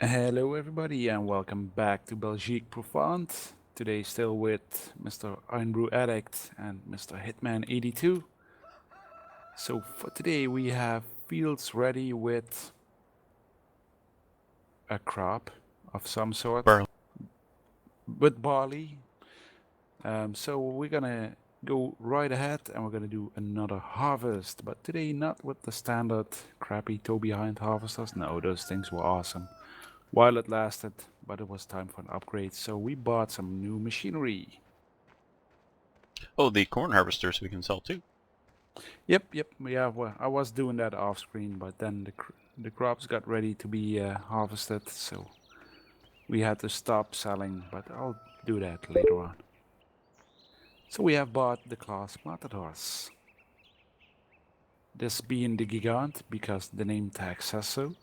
Hello everybody and welcome back to Belgique Profonde. Today still with Mr. Ironbrew Addict and Mr. Hitman82. So for today we have fields ready with a crop of some sort, Barley. with barley. So we're gonna go right ahead and we're gonna do another harvest, but today not with the standard crappy toe behind harvesters. No, those things were awesome while it lasted, but it was time for an upgrade, so we bought some new machinery. Oh, the corn harvesters we can sell too. Yep, yeah, well, I was doing that off screen, but then the crops got ready to be harvested, so we had to stop selling, but I'll do that later on. So we have bought the class Matadors. This being the Gigant, because the name tag says so.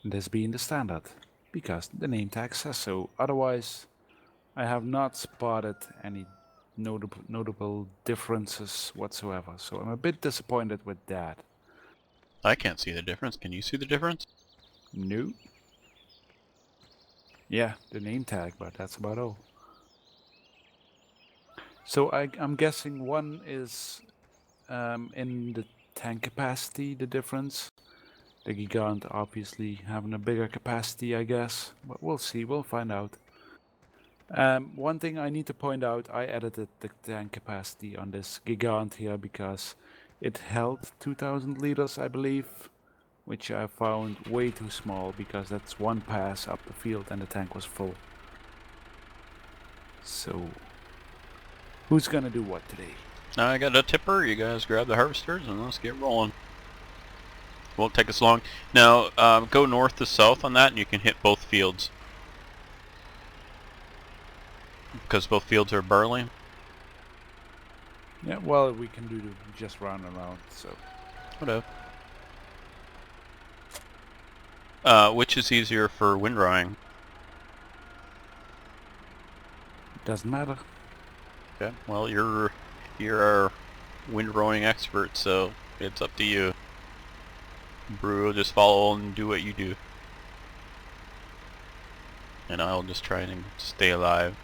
This being the Standard, because the name tag says so. Otherwise, I have not spotted any notable differences whatsoever, so I'm a bit disappointed with that. I can't see the difference. Can you see the difference? No. Yeah, the name tag, but that's about all. So I'm guessing one is in the tank capacity, the difference. The Gigant obviously having a bigger capacity, I guess, but we'll see, we'll find out. One thing I need to point out, I edited the tank capacity on this Gigant here because it held 2000 liters, I believe, which I found way too small because that's one pass up the field and the tank was full. So, who's gonna do what today? Now I got a tipper. You guys grab the harvesters and let's get rolling. Won't take us long. Now go north to south on that and you can hit both fields. Because both fields are barley. Yeah, well, we can do just round and round, so. Whatever. Which is easier for windrowing? Doesn't matter. Okay. Well, you're our windrowing expert, so it's up to you. Brew will just follow and do what you do. And I'll just try and stay alive.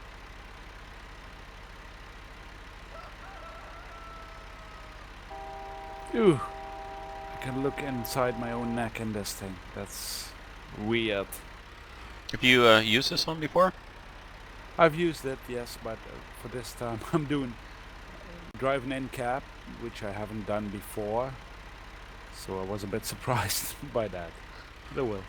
Ooh, I can look inside my own neck in this thing. That's weird. Have you used this one before? I've used it, yes, but for this time I'm doing driving in cab, which I haven't done before. So I was a bit surprised by that. But I will.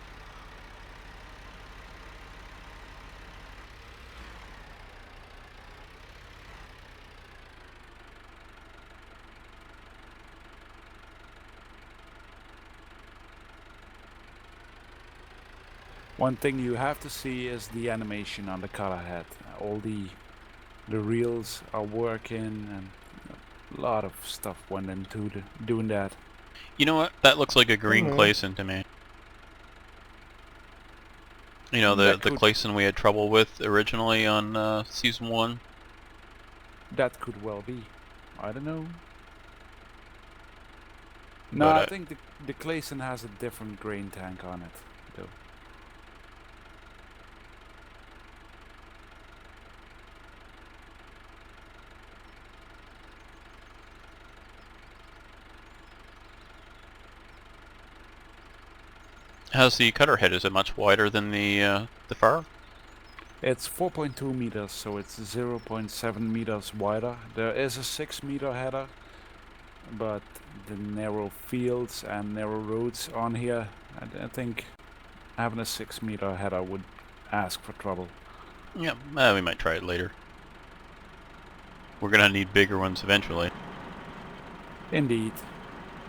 One thing you have to see is the animation on the color head. All the reels are working, and a lot of stuff went into doing that. You know what? That looks like a green Hello. Clayson to me. You know, the That could Clayson we had trouble with originally on Season 1. well be. I don't know. No, But I think the Clayson has a different grain tank on it, though. how's the cutter head? Is it much wider than the far? It's 4.2 meters, so it's 0.7 meters wider. There is a 6-meter header, but the narrow fields and narrow roads on here, I think having a 6-meter header would ask for trouble. Yeah, we might try it later. We're gonna need bigger ones eventually. Indeed.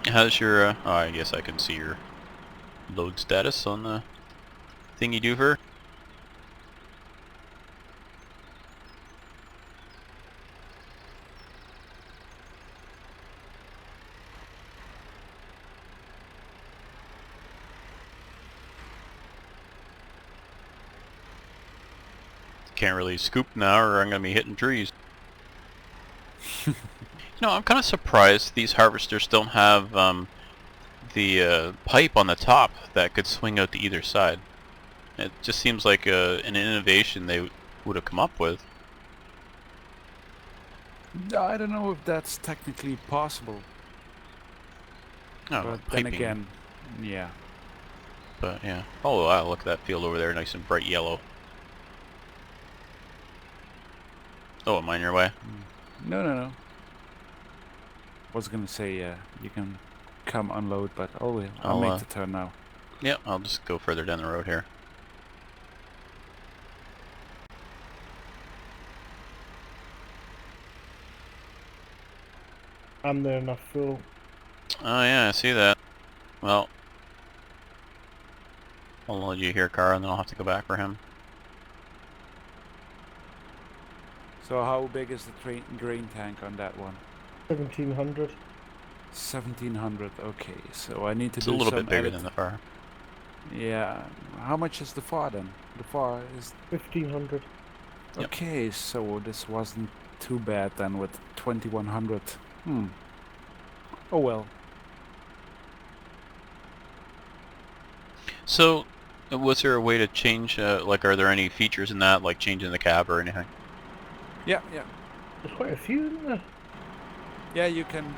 How's your, oh, I guess I can see your load status on the thing you do for. Can't really scoop now or I'm gonna be hitting trees. You know, I'm kind of surprised these harvesters don't have the pipe on the top that could swing out to either side. It just seems like an innovation they would have come up with. I don't know if that's technically possible, Oh, but piping. then again, yeah. But yeah. Oh wow, look at that field over there, nice and bright yellow. Oh, am I in your way? No, no, no. Was gonna say you can come unload, but I'll make the turn now. Yeah, I'll just go further down the road here. I'm there enough full. Oh yeah, I see that. Well, I'll load you here, Cara, and then I'll have to go back for him. So how big is the grain tank on that one? 1700. 1700. Okay, so I need to It's do a little some bit bigger edit. than the far. Yeah. How much is the far then? The far is 1500. Yep. okay. So this wasn't too bad then with 2100. Oh well. So, was there a way to change, like, are there any features in that, like changing the cab or anything? Yeah, yeah. There's quite a few, isn't there? Yeah, you can,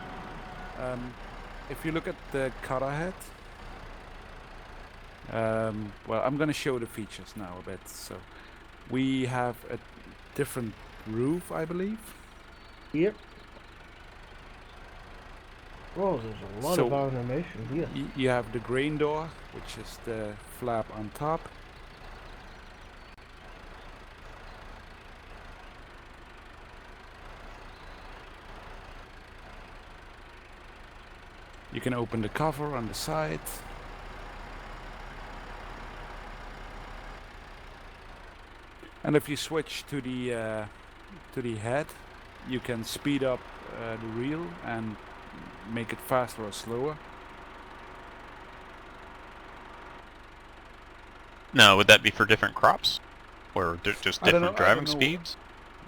if you look at the cutter head, well, I'm gonna show the features now a bit. So, we have a different roof, I believe. Yep. Oh, there's a lot of animation here. You have the grain door, which is the flap on top. You can open the cover on the side. And if you switch to the head, you can speed up the reel and make it faster or slower. No, would that be for different crops? Or just I don't different know- I driving don't know. speeds?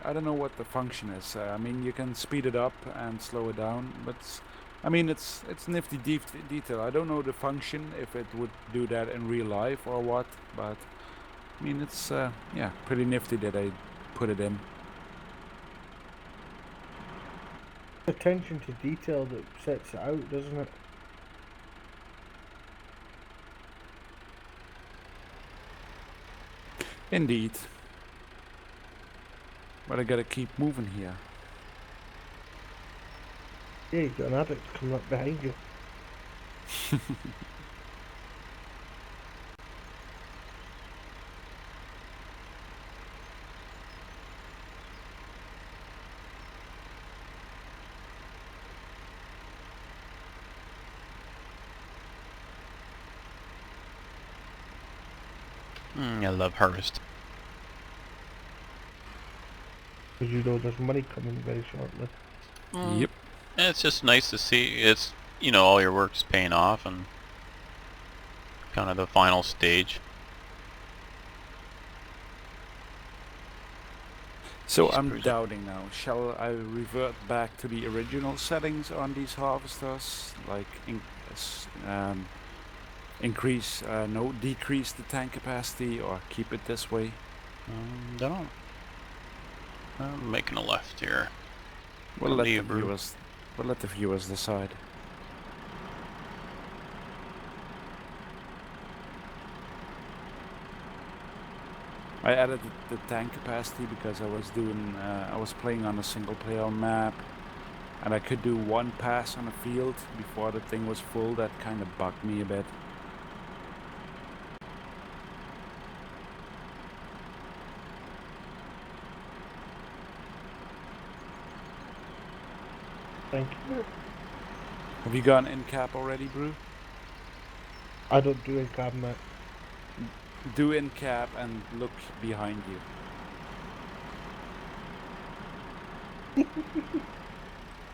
I don't know what the function is. I mean, you can speed it up and slow it down, but I mean, it's nifty detail. I don't know the function, if it would do that in real life or what, but I mean, it's yeah, pretty nifty that I put it in. Attention to detail that sets it out, doesn't it? Indeed. But I gotta keep moving here. Yeah, you've got an addict coming up behind you. I love harvest. Because you know there's money coming very shortly. Yep. And it's just nice to see it's, you know, all your work's paying off and kind of the final stage. So Just I'm cruising. doubting now. Shall I revert back to the original settings on these harvesters, like decrease the tank capacity, or keep it this way? Don't know. I'm making a left here. We'll Up let to you, the Brew. viewers. We'll let the viewers decide. I added the tank capacity because I was playing on a single player map, and I could do one pass on a field before the thing was full. That kind of bugged me a bit. Thank you. Have you gone in cap already, Brew? I don't do a cabinet. Do in cap and look behind you.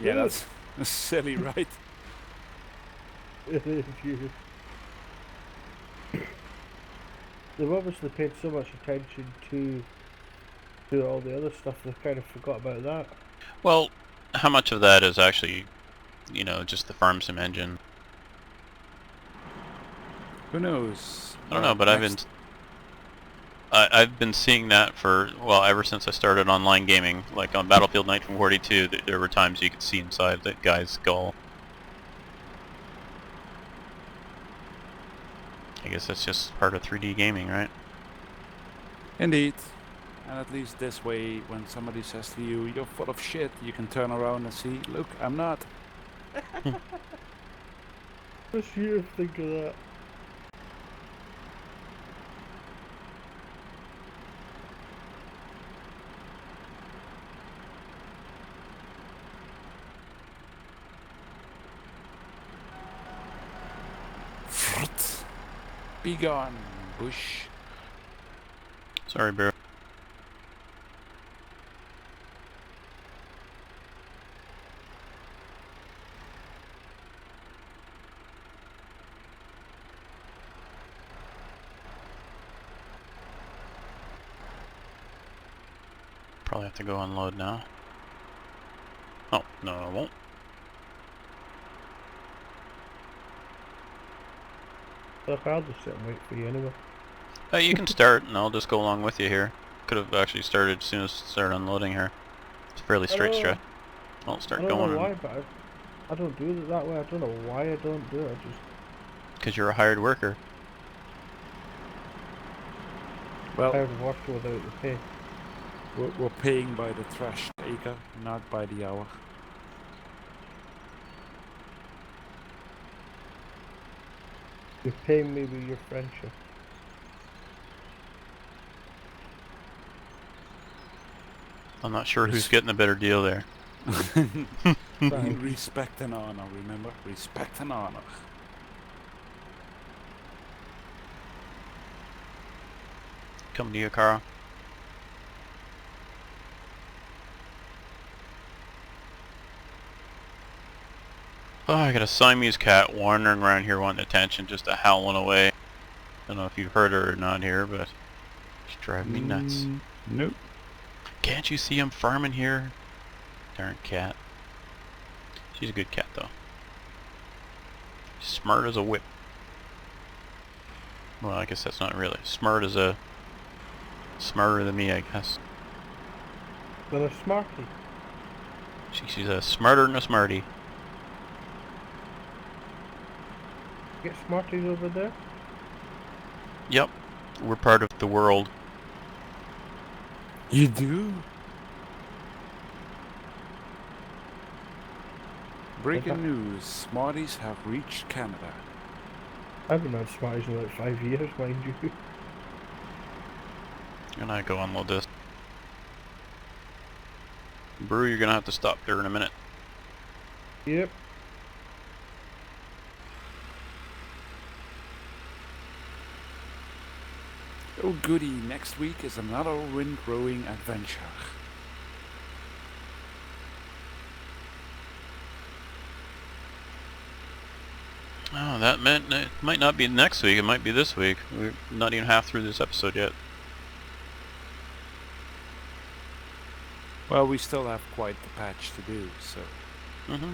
Yeah, that's silly, right? It is you. They've obviously paid so much attention to all the other stuff, they've kind of forgot about that. Well, how much of that is actually, you know, just the farm sim engine? Who knows? I don't know, but I've been seeing that for, well, ever since I started online gaming. Like on Battlefield 1942, there were times you could see inside that guy's skull. I guess that's just part of 3D gaming, right? Indeed. And at least this way, when somebody says to you, "You're full of shit," you can turn around and see, "Look, I'm not." What's you think of that? Be gone, bush. Sorry, bro. Probably have to go unload now. Oh, no, I won't. Look, I'll just sit and wait for you anyway. You can start, and I'll just go along with you here. Could have actually started as soon as I started unloading here. It's a fairly straight stretch. I'll start I don't going. know why, but I don't do it that way. I don't know why I don't do it. I just... Because you're a hired worker. Well, hired worker without the pay. we're paying by the thrashed acre, not by the hour. You're paying me with your friendship. I'm not sure who's getting a better deal there. Respect and honor, remember? Respect and honor. Come to you, Carl. Oh, I got a Siamese cat wandering around here wanting attention, just howling away. I don't know if you've heard her or not here, but she's driving me nuts. Nope. Can't you see I'm farming here? Darn cat. She's a good cat, though. Smart as a whip. Well, I guess that's not really. Smart as a... Smarter than me, I guess. But a smarty. She's a smarter than a smarty. Get smarties over there? Yep. We're part of the world. You do? Breaking news, Smarties have reached Canada. I haven't had smarties in like 5 years, mind you. And I go unload this. Brew, you're gonna have to stop there in a minute. Yep. Oh goody, next week is another wind-rowing adventure. Oh, that meant it might not be next week, it might be this week. We're not even half through this episode yet. Well, we still have quite the patch to do, so... Mm-hmm.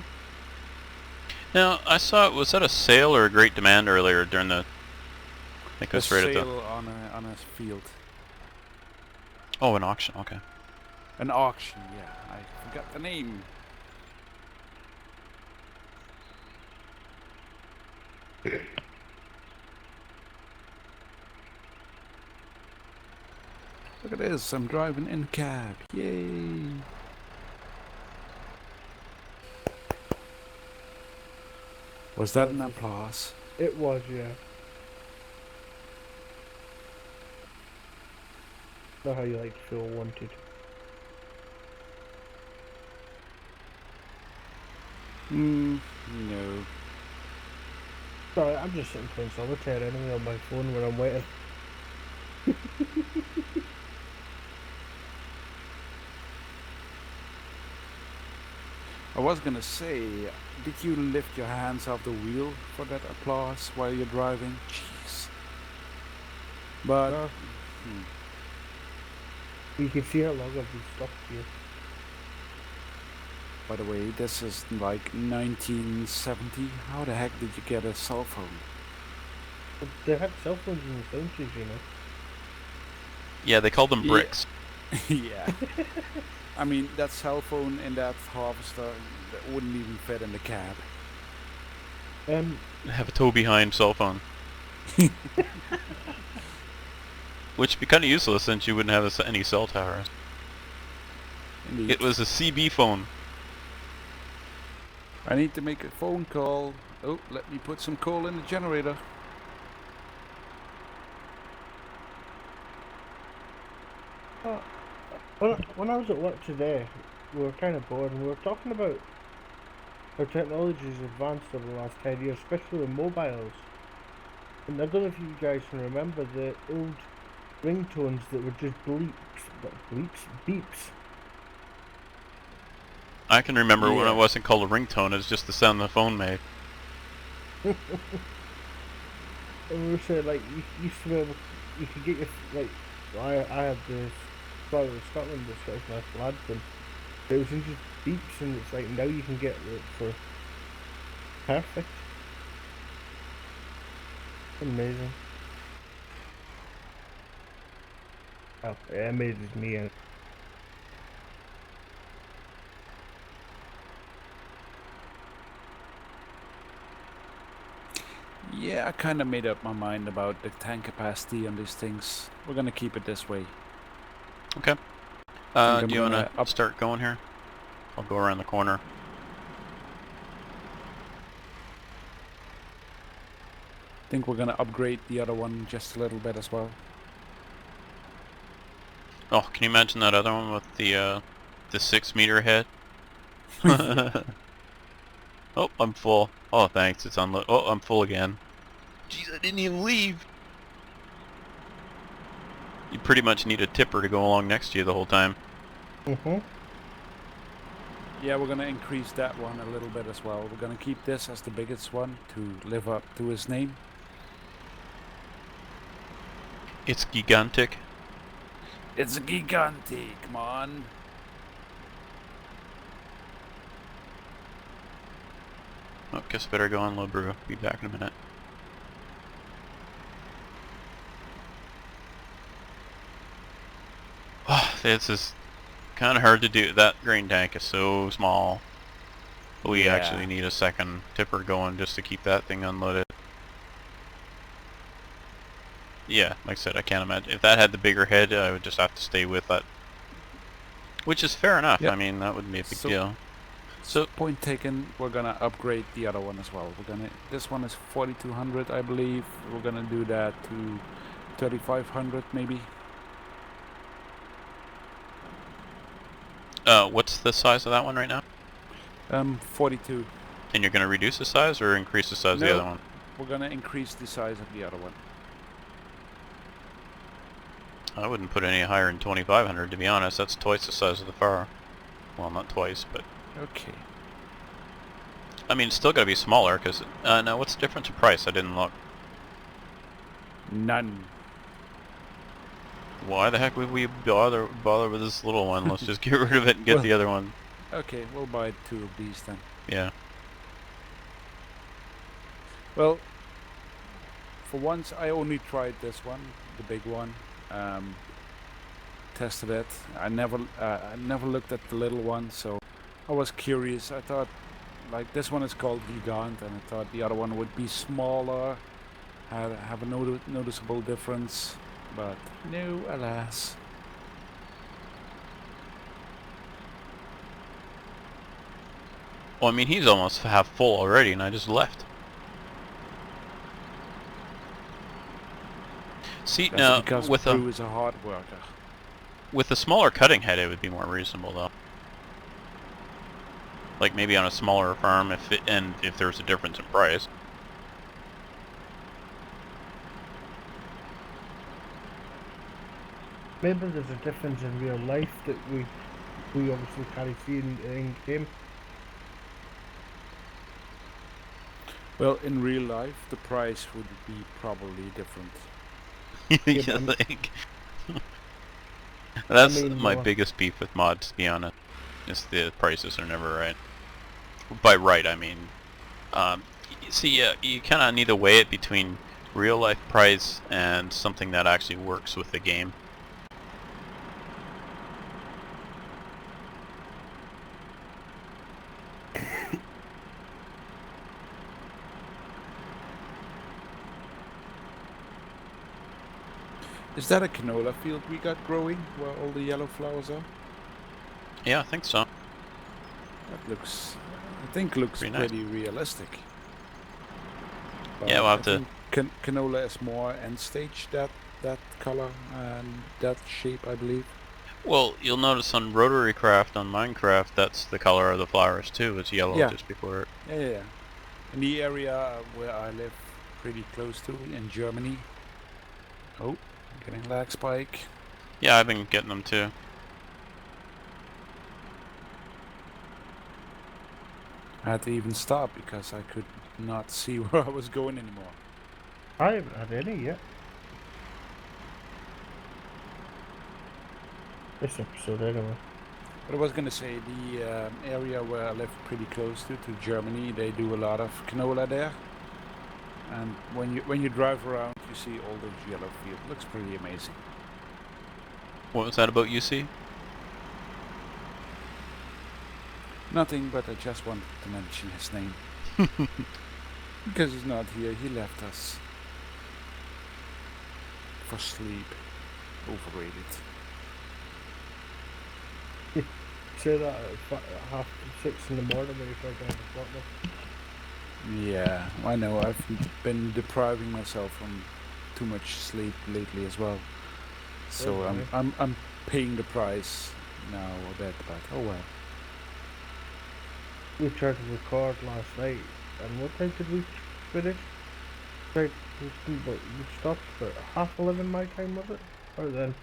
Now, I saw, was that a sale or a great demand earlier during the... I think it was right at the... sale on a field. Oh, an auction, okay. An auction, yeah. I forgot the name. Look at this, I'm driving in cab. Yay! Was that an applause? It was, yeah. Not how you like to feel wanted. No. Sorry, I'm just sitting playing solitaire anyway on my phone when I'm waiting. I was gonna say, did you lift your hands off the wheel for that applause while you're driving? Jeez. But... No. You can see how long I've been stuck here. By the way, this is like 1970. How the heck did you get a cell phone? But they had cell phones in the 70s, you know. Yeah, they called them Yeah. bricks. Yeah. I mean, that cell phone in that harvester that wouldn't even fit in the cab. Have a tow behind cell phone. Which would be kind of useless since you wouldn't have any cell towers. Indeed. It was a CB phone. I need to make a phone call. Oh, let me put some coal in the generator. When I was at work today, we were kind of bored and we were talking about how technology has advanced over the last 10 years, especially with mobiles. And I don't know if you guys can remember the old ringtones that were just beeps. I can remember when it Yeah. wasn't called a ringtone, it's just the sound the phone made. And we were saying, like, you used to be able, you could get your, like, I had the Flight of Scotland, the Scottish National Anthem. It was in just beeps, and it's like, now you can get it for perfect. Amazing. Oh, it amazes me. Yeah, I kind of made up my mind about the tank capacity on these things. We're gonna keep it this way. Okay. I'm Do you want gonna to start going here? I'll go around the corner. think we're gonna upgrade the other one just a little bit as well. Oh, can you imagine that other one with the 6-meter head? Oh, I'm full. Oh, thanks. It's unload. Oh, I'm full again. Jeez, I didn't even leave. You pretty much need a tipper to go along next to you the whole time. Yeah, we're gonna increase that one a little bit as well. We're gonna keep this as the biggest one to live up to his name. It's gigantic. It's gigantic, man. Oh, guess better go on low brew. Be back in a minute. Oh, this is kind of hard to do. That grain tank is so small. We Yeah. actually need a second tipper going just to keep that thing unloaded. Yeah, like I said, I can't imagine. If that had the bigger head, I would just have to stay with that. Which is fair enough. Yep. I mean, that wouldn't be a big So- deal. So point taken, we're gonna upgrade the other one as well. This one is 4200, I believe. We're gonna do that to 3500 maybe. What's the size of that one right now? 42. And you're going to reduce the size or increase the size of the No. other one? We're gonna increase the size of the other one. I wouldn't put it any higher than 2500 to be honest. That's twice the size of the Pharaoh. Well, not twice, but... Okay. I mean, it's still got to be smaller, because... now, what's the difference in price? I didn't look. None. Why the heck would we bother with this little one? Let's just get rid of it and get Well- the other one. Okay, we'll buy 2 of these then. Yeah. Well, for once I only tried this one, the big one. Tested it. I never looked at the little one, so I was curious. I thought, like, this one is called Gigant, and I thought the other one would be smaller, have a noticeable difference, but no, alas. Well, I mean, he's almost half full already, and I just left. See, That's now, because with Brew a... is a hard worker. With a smaller cutting head, it would be more reasonable, though. Like maybe on a smaller farm, if there's a difference in price. Maybe there's a difference in real life that we obviously can't see in game. Well, in real life, the price would be probably different. You but think? That's mean, my well- biggest beef with mods, to be honest. Is the prices are never right. By right, I mean, see, you kind of need to weigh it between real life price and something that actually works with the game. Is that a canola field we got growing where all the yellow flowers are? Yeah, I think so. That looks, I think, looks Pretty nice. pretty realistic. Yeah, we'll have I to. think canola is more end stage, that color and that shape, I believe. Well, you'll notice on Rotary Craft on Minecraft, that's the color of the flowers too. It's yellow Yeah. just before it. Yeah. In the area where I live pretty close to, in Germany. Oh, getting lag spike. Yeah, I've been getting them too. I had to even stop because I could not see where I was going anymore. I haven't had any yet. This episode, anyway. But I was gonna say the area where I live pretty close to Germany, they do a lot of canola there. And when you drive around, you see all those yellow fields. Looks pretty amazing. What was that about UC? Nothing, but I just wanted to mention his name. Because he's not here, he left us. For sleep. Overrated. Say that at 6:30 in the morning when you first down the clock. Yeah, I know. I've been depriving myself from too much sleep lately as well. So Okay. I'm paying the price now a bit, but oh well. We tried to record last night, and what time did we finish? Right, we stopped at 11:30 my time, was it? Or then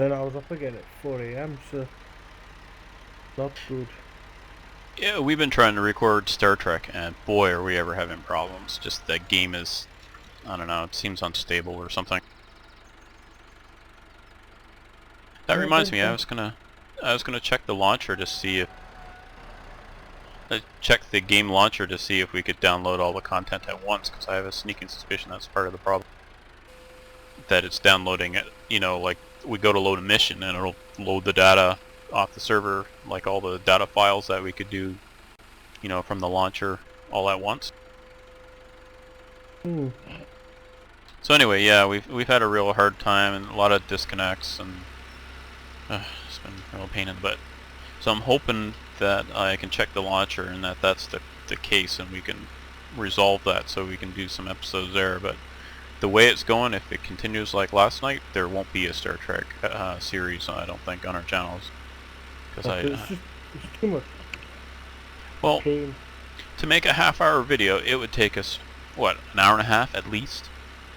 I was up again at 4 AM, so not good. Yeah, we've been trying to record Star Trek, and boy, are we ever having problems. Just that game is, I don't know, it seems unstable or something. That reminds me, I was gonna check the launcher to see if check the game launcher to see if we could download all the content at once, because I have a sneaking suspicion that's part of the problem. That it's downloading it, you know, like we go to load a mission and it'll load the data off the server, like all the data files that we could do, you know, from the launcher all at once. So anyway, yeah, we've had a real hard time and a lot of disconnects, and it's been a real pain in the butt. So I'm hoping that I can check the launcher and that's the case, and we can resolve that so we can do some episodes there. But the way it's going, if it continues like last night, there won't be a Star Trek series, I don't think, on our channels. Because It's too much well, pain. to make a half-hour video, it would take us, what, an hour and a half at least?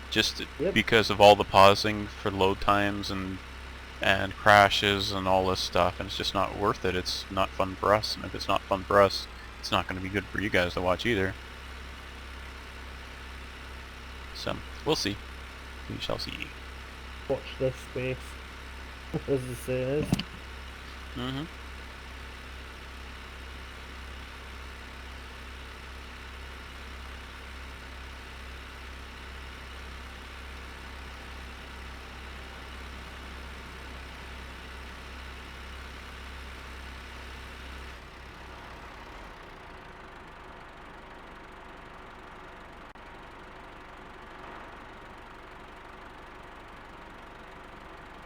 Just Yep. because of all the pausing for load times and crashes and all this stuff, and it's just not worth it. It's not fun for us, and if it's not fun for us, it's not going to be good for you guys to watch either. So, we'll see. We shall see. Watch this space, as the saying is. Mm-hmm.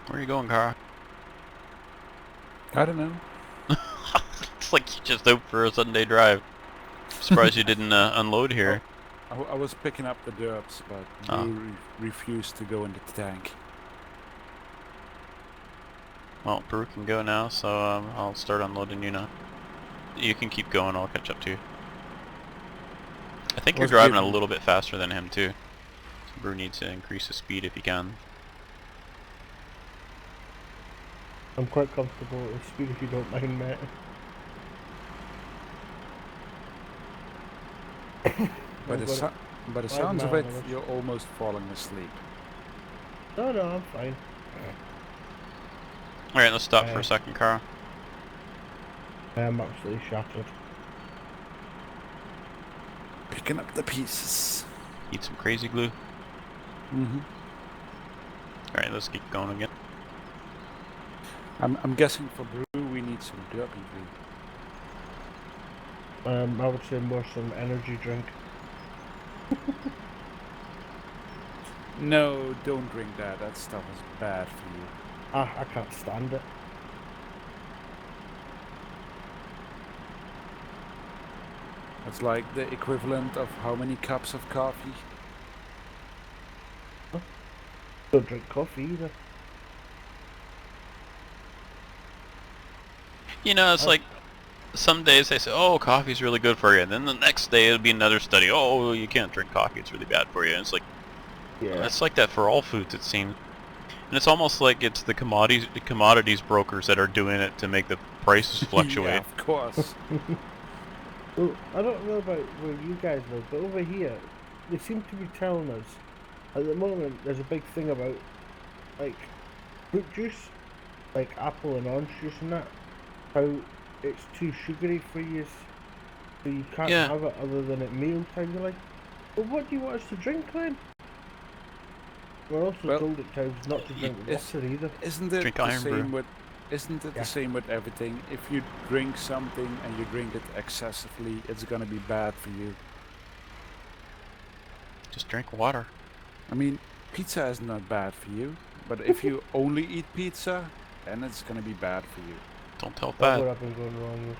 Where are you going, Kara? I don't know. It's like you just out for a Sunday drive. Surprised you didn't unload here. I was picking up the derbs, but they refused to go into the tank. Well, Brew can go now, so I'll start unloading you now. You can keep going, I'll catch up to you. I think you're driving a little bit faster than him too. So Brew needs to increase his speed if he can. I'm quite comfortable with speed if you don't mind, mate. By the sounds of it, you're almost falling asleep. No, I'm fine. Alright, let's stop for a second, Carl. I'm absolutely shattered. Picking up the pieces. Need some crazy glue. Mm-hmm. Alright, let's keep going again. I'm guessing for brew we need some derpy brew. I would say more some energy drink. No, don't drink that. That stuff is bad for you. I can't stand it. It's like the equivalent of how many cups of coffee? Don't drink coffee either. You know, it's like some days they say, oh, coffee's really good for you, and then the next day it'll be another study, oh, you can't drink coffee, it's really bad for you. And it's like, Yeah. it's like that for all foods, it seems. And it's almost like it's the commodities brokers that are doing it to make the prices fluctuate. Yeah, of course. Well, I don't know about where you guys live, but over here, they seem to be telling us, at the moment, there's a big thing about, like, fruit juice, like apple and orange juice and that, how it's too sugary for you, so you can't Yeah. have it other than at meal time. You're like, well, what do you want us to drink then? We're also Well, told at times not to drink it's- water either. Isn't it Drink the iron same brew. with? Isn't it Yeah. the same with everything? If you drink something and you drink it excessively, it's gonna be bad for you. Just drink water. I mean, pizza is not bad for you, but if you only eat pizza, then it's gonna be bad for you. Don't tell That's what Thad. I've been going wrong with.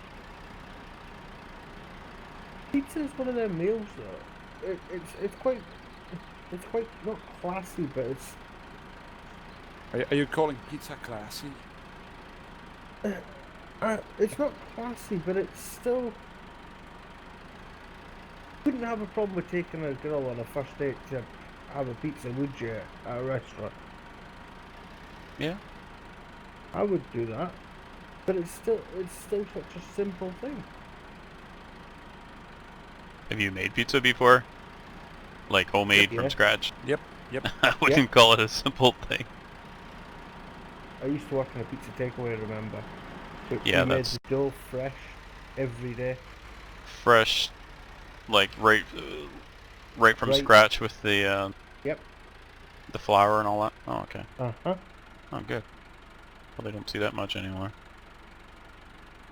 Pizza is one of their meals though. It's quite not classy, but it's Are you calling pizza classy? it's not classy, but it's still. Wouldn't have a problem with taking a girl on a first date to have a pizza, would you? At a restaurant, Yeah. I would do that. But it's still such a simple thing. Have you made pizza before? Like homemade Yeah. from scratch? Yep. I wouldn't call it a simple thing. I used to work in a pizza takeaway, remember? Yeah, we made that's- the dough fresh every day. Fresh, like right from Right. scratch with the Yep. the flour and all that. Oh, okay. Uh-huh. Oh, good. Well, they don't see that much anymore.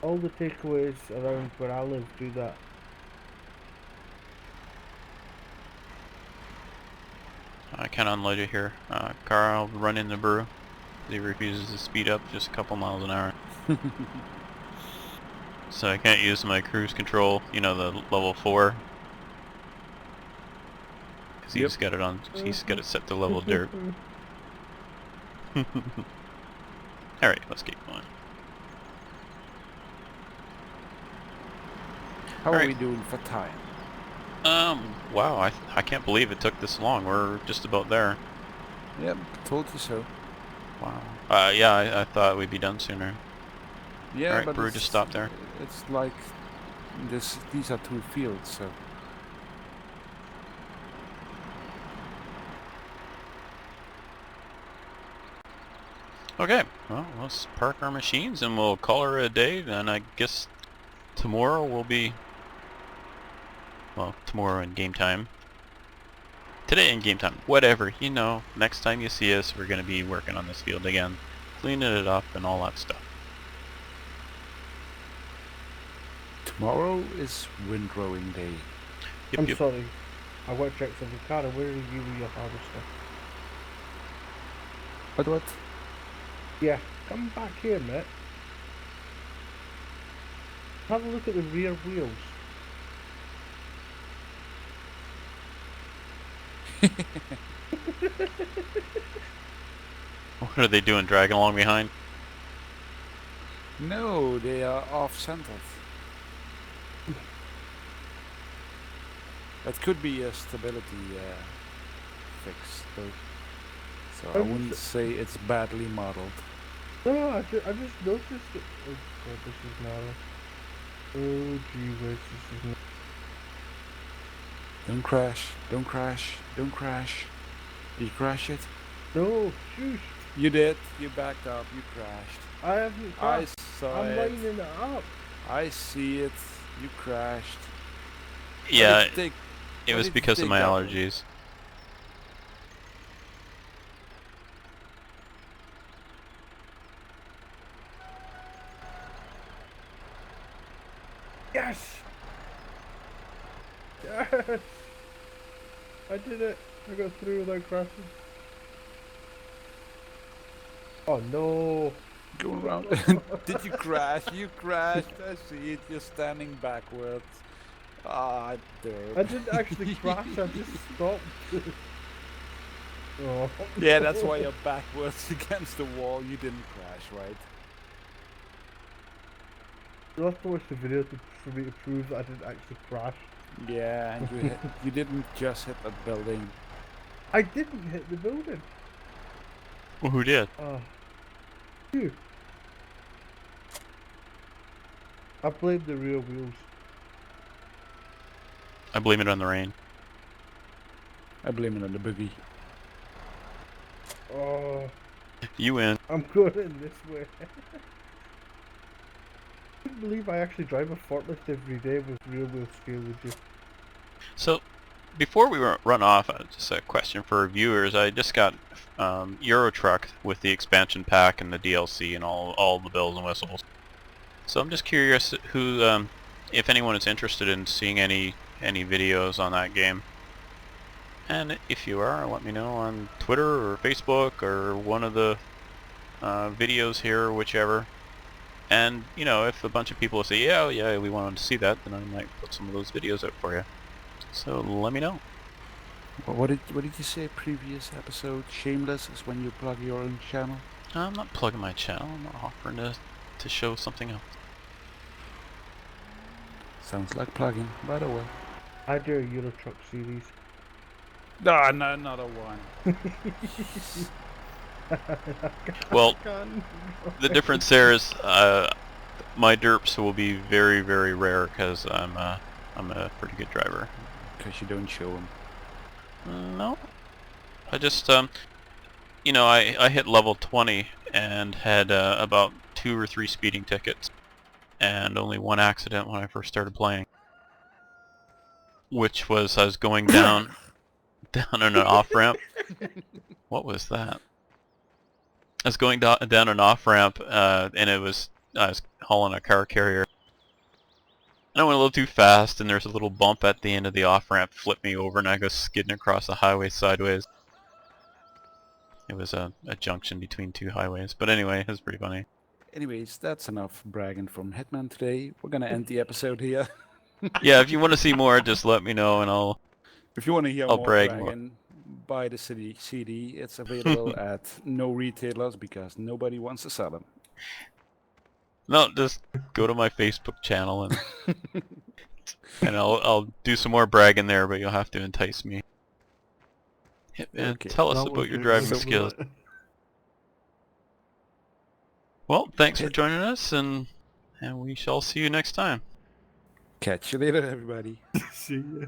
All the takeaways around where I live do that. I can't unload you here. Carl run in the brew. He refuses to speed up just a couple miles an hour. So I can't use my cruise control, you know, the level 4. Because he's got it on, he's got it set to level dirt. Alright, let's keep going. How are Alright. we doing for time? Wow, I can't believe it took this long. We're just about there. Yep, told you so. Wow. Yeah, I thought we'd be done sooner. Yeah, Alright, but brew, it's- just stop there. It's like these are two fields, so Okay, well, let's park our machines and we'll call her a day. And I guess tomorrow will be, well, tomorrow in game time. Today in game time, whatever, you know, next time you see us, we're going to be working on this field again, cleaning it up and all that stuff. tomorrow is windrowing day. Yep, I'm yep. sorry. I got checked of the car. Where are you with your harvester? What? Yeah, come back here, mate. Have a look at the rear wheels. What are they doing, dragging along behind? No, they are off-centered. That could be a stability fix, though. So I wouldn't say it's badly modeled. No, I just noticed it. Oh god, this is narrow. Oh gee whiz, this is narrow. Don't crash, don't crash, don't crash. Did you crash it? No, shush. You did. You backed up. You crashed. I haven't I crashed. saw I'm it. lining it up. I see it. You crashed. Yeah, What did it was did you because of dig my that? allergies. Yes! Yes! I did it! I got through without crashing. Oh no! Going around. Did you crash? You crashed. I see it. You're standing backwards. Ah, derp. I didn't actually crash, I just stopped. Oh, Yeah, that's why no. you're backwards against the wall. You didn't crash, right? You'll have to watch the video for me to prove that I didn't actually crash. Yeah, and you didn't just hit that building. I didn't hit the building! Well, who did? You. I blame the rear wheels. I blame it on the rain. I blame it on the boogie. Oh, You win. I'm going in this way. I couldn't believe I actually drive a forklift every day with rear wheel steer, would you? So, before we run off, just a question for our viewers. I just got Euro Truck with the expansion pack and the DLC and all the bells and whistles. So I'm just curious who, if anyone is interested in seeing any videos on that game. And if you are, let me know on Twitter or Facebook or one of the videos here or whichever. And, you know, if a bunch of people say, yeah, we wanted to see that, then I might put some of those videos up for you. So let me know. What did you say previous episode? Shameless is when you plug your own channel? I'm not plugging my channel, I'm offering to show something else. Sounds like plugging, by the way. I do a Euro Truck series. No, no, another one. Well, the difference there is my derps will be very, very rare because I'm a pretty good driver. Because you don't show them. No, I just you know, I hit level 20 and had about 2 or 3 speeding tickets and only one accident when I first started playing, which was I was going down an off ramp. What was that? I was going down an off ramp and I was hauling a car carrier. And I went a little too fast, and there's a little bump at the end of the off-ramp, flipped me over, and I go skidding across the highway sideways. It was a junction between two highways. But anyway, it was pretty funny. Anyways, that's enough bragging from Hitman today. We're gonna end the episode here. Yeah, if you want to see more, just let me know, and I'll If you want to hear I'll more brag more. bragging, buy the CD. It's available at no retailers because nobody wants to sell them. No, just go to my Facebook channel and and I'll do some more bragging there, but you'll have to entice me. Hitman, Okay. tell us That about was your it. driving That was skills. it. Well, thanks for joining us, and we shall see you next time. Catch you later, everybody. See ya.